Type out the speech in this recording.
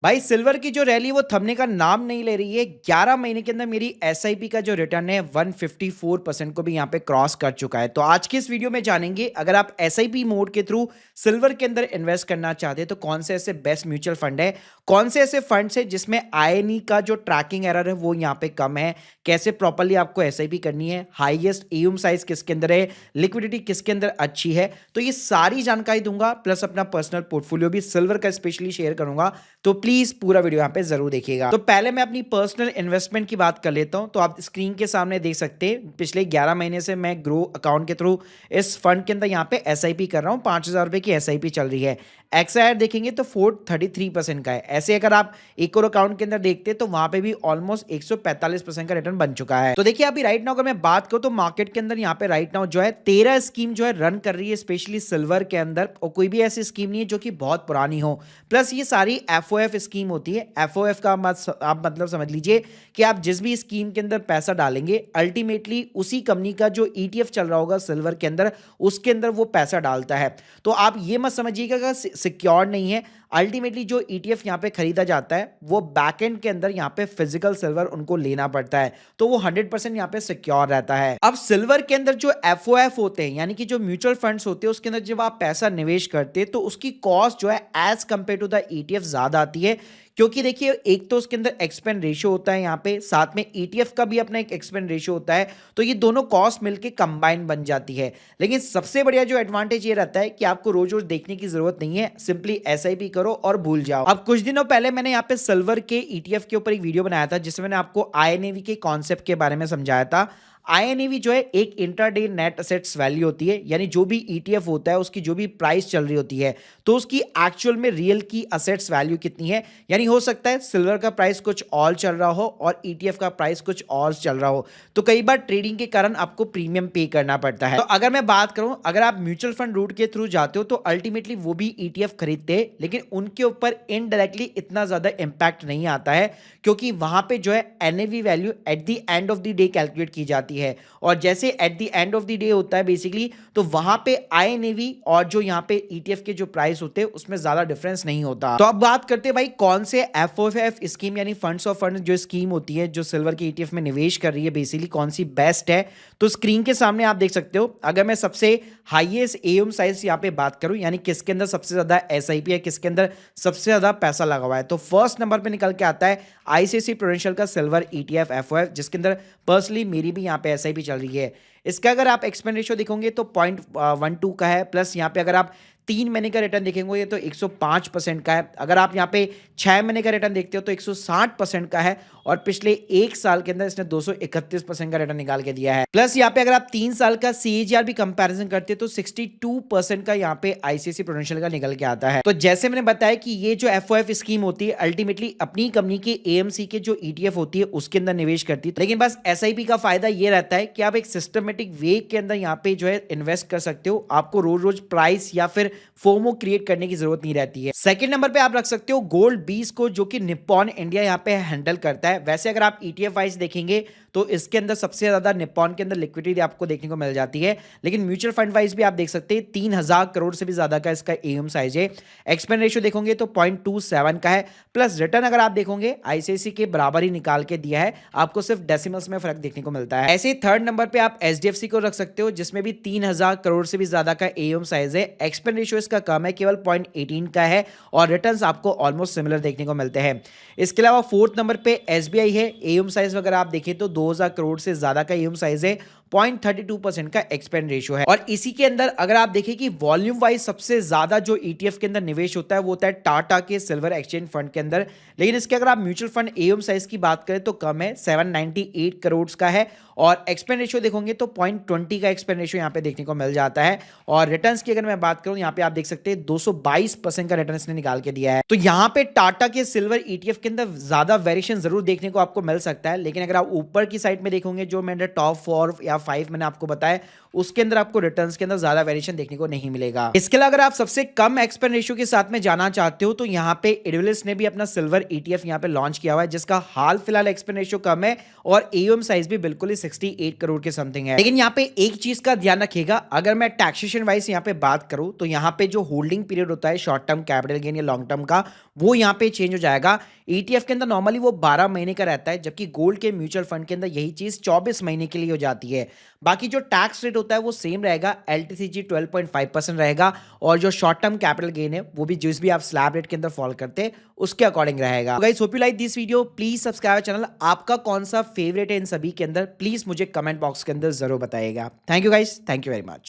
भाई सिल्वर की जो रैली वो थमने का नाम नहीं ले रही है। 11 महीने के अंदर मेरी एसआईपी का जो रिटर्न है 154% को भी यहाँ पे क्रॉस कर चुका है। तो आज के इस वीडियो में जानेंगे, अगर आप एसआईपी मोड के थ्रू सिल्वर के अंदर इन्वेस्ट करना चाहते हैं तो कौन से ऐसे बेस्ट म्यूचुअल फंड है, कौन से ऐसे फंड्स है जिसमें आईएनई का जो ट्रैकिंग एरर है वो यहाँ पे कम है, कैसे प्रॉपरली आपको एसआईपी करनी है, हाईएस्ट एयूम साइज किसके अंदर है, लिक्विडिटी किसके अंदर अच्छी है। तो ये सारी जानकारी दूंगा, प्लस अपना पर्सनल पोर्टफोलियो भी सिल्वर का स्पेशली शेयर करूंगा। तो प्लीज पूरा वीडियो यहाँ पे जरूर देखिएगा। तो पहले मैं अपनी पर्सनल इन्वेस्टमेंट की बात कर लेता हूं। तो आप स्क्रीन के सामने देख सकते हैं पिछले 11 महीने से मैं ग्रो अकाउंट के थ्रू इस फंड के अंदर यहाँ पे एसआईपी कर रहा हूँ। 5,000 रुपए की एसआईपी चल रही है। एक्सआईआर देखेंगे तो 433% का है। ऐसे अगर आप एक और अकाउंट के अंदर देखते हैं तो वहां पे भी ऑलमोस्ट 145% का रिटर्न बन चुका है। तो देखिए अभी राइट नाउ अगर मैं बात करूं तो मार्केट के अंदर यहाँ पे राइट नाउ जो है 13 स्कीम जो है रन कर रही है स्पेशली सिल्वर के अंदर, और कोई भी ऐसी स्कीम नहीं है जो कि बहुत पुरानी हो। प्लस ये सारी एफओएफ स्कीम होती है। एफओएफ का आप मतलब समझ लीजिए कि आप जिस भी स्कीम के अंदर पैसा डालेंगे अल्टीमेटली उसी कंपनी का जो ईटीएफ चल रहा होगा सिल्वर के अंदर उसके अंदर वो पैसा डालता है। तो आप ये मत समझिएगा सिक्योर नहीं है। अल्टीमेटली जो ईटीएफ यहाँ पे खरीदा जाता है वो बैकएंड के अंदर यहाँ पे फिजिकल सिल्वर उनको लेना पड़ता है, तो वो 100% यहाँ पे सिक्योर रहता है। अब सिल्वर के अंदर जो एफओएफ होते हैं यानी कि जो म्यूचुअल फंड्स होते हैं उसके अंदर जब आप पैसा निवेश करते हैं तो उसकी कॉस्ट जो है as compare to the ETF ज्यादा आती है। क्योंकि देखिए एक तो उसके अंदर एक्सपेंड रेशियो होता है यहाँ पे, साथ में ईटीएफ का भी अपना एक एक्सपेंड रेशियो होता है, तो ये दोनों कॉस्ट मिलके कंबाइन बन जाती है। लेकिन सबसे बढ़िया जो एडवांटेज ये रहता है कि आपको रोज रोज देखने की जरूरत नहीं है, सिंपली एसआईपी करो और भूल जाओ। अब कुछ दिनों पहले मैंने यहाँ पे सिल्वर के ईटीएफ के ऊपर एक वीडियो बनाया था जिसमें मैंने आपको आईएनएवी के कॉन्सेप्ट के बारे में समझाया था। आईएनएवी जो है एक इंट्राडे नेट असेट्स वैल्यू होती है, यानी जो भी ईटीएफ होता है उसकी जो भी प्राइस चल रही होती है तो उसकी एक्चुअल में रियल की असेट्स वैल्यू कितनी है। यानी हो सकता है सिल्वर का प्राइस कुछ और चल रहा हो और ईटीएफ का प्राइस कुछ और चल रहा हो, तो कई बार ट्रेडिंग के कारण आपको प्रीमियम पे करना पड़ता है। तो अगर मैं बात करूं, अगर आप म्यूचुअल फंड रूट के थ्रू जाते हो तो अल्टीमेटली वो भी ईटीएफ खरीदते हैं, लेकिन उनके ऊपर इनडायरेक्टली इतना ज्यादा इंपैक्ट नहीं आता है क्योंकि वहां पे जो है NAV value at the end of the day calculate की जाती है। और जैसे at the end of the day होता है बेसिकली, तो वहां पे आईएनएवी और जो यहाँ पे ईटीएफ के जो प्राइस होते हैं उसमें ज्यादा डिफरेंस नहीं होता। तो अब बात करते हैं भाई कौन से एफओएफ स्कीम यानी फंड्स ऑफ फंड जो स्कीम होती है जो सिल्वर के ईटीएफ में निवेश कर रही है बेसिकली कौन सी बेस्ट है। तो स्क्रीन के सामने आप देख सकते हो, अगर मैं सबसे हाईएस्ट एयूम साइज यहाँ पे बात करूं यानी किसके अंदर सबसे ज्यादा एसआईपी है, किसके अंदर सबसे ज्यादा पैसा लगा हुआ है, तो फर्स्ट नंबर पे निकल के आता है आईसीआईसीआई प्रूडेंशियल का सिल्वर ईटीएफ एफओएफ, जिसके अंदर पर्सनली मेरी भी यहाँ पे एसआईपी चल रही है। इसका अगर आप एक्सपेंड रेशियो देखोगे तो 0.12 का है, प्लस यहाँ पे अगर आप 3 महीने का रिटर्न देखेंगे ये तो 105% का है। अगर आप यहाँ पे 6 महीने का रिटर्न देखते हो तो 160% का है, और पिछले एक साल के अंदर इसने 231% का रिटर्न निकाल के दिया है। प्लस यहाँ पे अगर आप 3 साल का सीएजीआर भी कंपैरिजन करते हैं तो 62% का यहाँ पे आईसीआईसीआई प्रूडेंशियल का निकल के आता है। तो जैसे मैंने बताया कि ये जो एफओएफ स्कीम होती है अल्टीमेटली अपनी कंपनी के एएमसी के जो ईटीएफ होती है उसके अंदर निवेश करती है, लेकिन बस एसआईपी का फायदा ये रहता है कि आप एक सिस्टमेटिक वे के अंदर यहाँ पे जो है इन्वेस्ट कर सकते हो। आपको रोज रोज प्राइस या फिर फोमो क्रिएट करने की जरूरत नहीं रहती है। सेकंड नंबर पे आप रख सकते हो गोल्ड 20 को, जो कि निप्पॉन इंडिया यहाँ पे हैंडल करता है। वैसे अगर आप ईटीएफ वाइज देखेंगे तो इसके अंदर सबसे ज्यादा निप्पॉन के अंदर लिक्विडिटी आपको देखने को मिल जाती है, लेकिन म्यूचुअल फंड वाइज भी आप देख सकते हैं 3,000 करोड़ से भी ज्यादा का इसका एयूम साइज है। एक्सपेंड रेशियो देखोगे तो 0.27 का है, प्लस रिटर्न अगर आप देखोगे आईसीआईसीआई के बराबर ही निकाल के दिया है, आपको सिर्फ डेसिमल्स में फर्क देखने को मिलता है। ऐसे ही थर्ड नंबर पे आप एचडीएफसी को रख सकते हो जिसमें भी 3,000 करोड़ से भी ज्यादा का एयूम साइज है। एक्सपेंड रेशियो इसका कम है, केवल 0.18 का है, और रिटर्न्स आपको ऑलमोस्ट सिमिलर देखने को मिलते हैं। इसके अलावा फोर्थ नंबर पे एसबीआई है। एयूम साइज वगैरह आप देखें तो 2,000 करोड़ से ज्यादा का एयूम साइज है, 0.32% का एक्सपेंड रेशियो है। और इसी के अंदर अगर आप देखें कि वॉल्यूम वाइज सबसे ज्यादा जो ईटीएफ के अंदर निवेश होता है वो होता है टाटा के सिल्वर एक्सचेंज फंड के अंदर, लेकिन इसके अगर आप म्यूचुअल फंड एयूम साइज की बात करें तो कम है, 798 करोड़ का है, और एक्सपेंड रेशियो देखोगे तो 0.20 का एक्सपेंड रेशियो यहाँ पे देखने को मिल जाता है। और रिटर्न्स की अगर मैं बात करूं यहाँ पे आप देख सकते हैं 222% का रिटर्न इसने निकाल के दिया है। तो यहाँ पे टाटा के सिल्वर ईटीएफ के अंदर ज्यादा वेरिएशन जरूर देखने को आपको मिल सकता है, लेकिन अगर आप ऊपर की साइड में देखोगे जो मैंने टॉप 4 या 5 मैंने आपको बताया उसके अंदर आपको रिटर्न्स के अंदर ज्यादा वेरिएशन देखने को नहीं मिलेगा। इसके अलावा अगर आप सबसे कम एक्सपेंस रेशियो के साथ में जाना चाहते हो तो यहाँ पे एडविलिस ने भी अपना सिल्वर ETF यहाँ पे लॉन्च किया हुआ है, जिसका हाल फिलहाल एक्सपेंस रेशियो कम है और AUM साइज भी बिल्कुल ही 68 करोड़ के समथिंग है। लेकिन यहाँ पे एक चीज का ध्यान रखिएगा, अगर मैं टैक्सेशन वाइज यहाँ पे बात करूं तो यहाँ पे जो होल्डिंग पीरियड होता है शॉर्ट टर्म कैपिटल गेन या लॉन्ग टर्म का, वो यहाँ पे चेंज हो जाएगा। ETF के अंदर नॉर्मली वो 12 महीने का रहता है, जबकि गोल्ड के म्यूचुअल फंड के अंदर यही चीज 24 महीने के लिए हो जाती है। बाकी जो टैक्स रेट होता है वो सेम रहेगा, LTCG 12.5% रहेगा और जो शॉर्ट टर्म कैपिटल गेन है वो भी जिस भी आप स्लैब रेट के अंदर फॉल करते हैं उसके अकॉर्डिंग रहेगा। Guys hope you like this video, please subscribe channel. आपका कौन सा फेवरेट है इन सभी के अंदर, प्लीज मुझे कमेंट बॉक्स के अंदर जरूर बताइएगा। Thank you guys, thank you very much.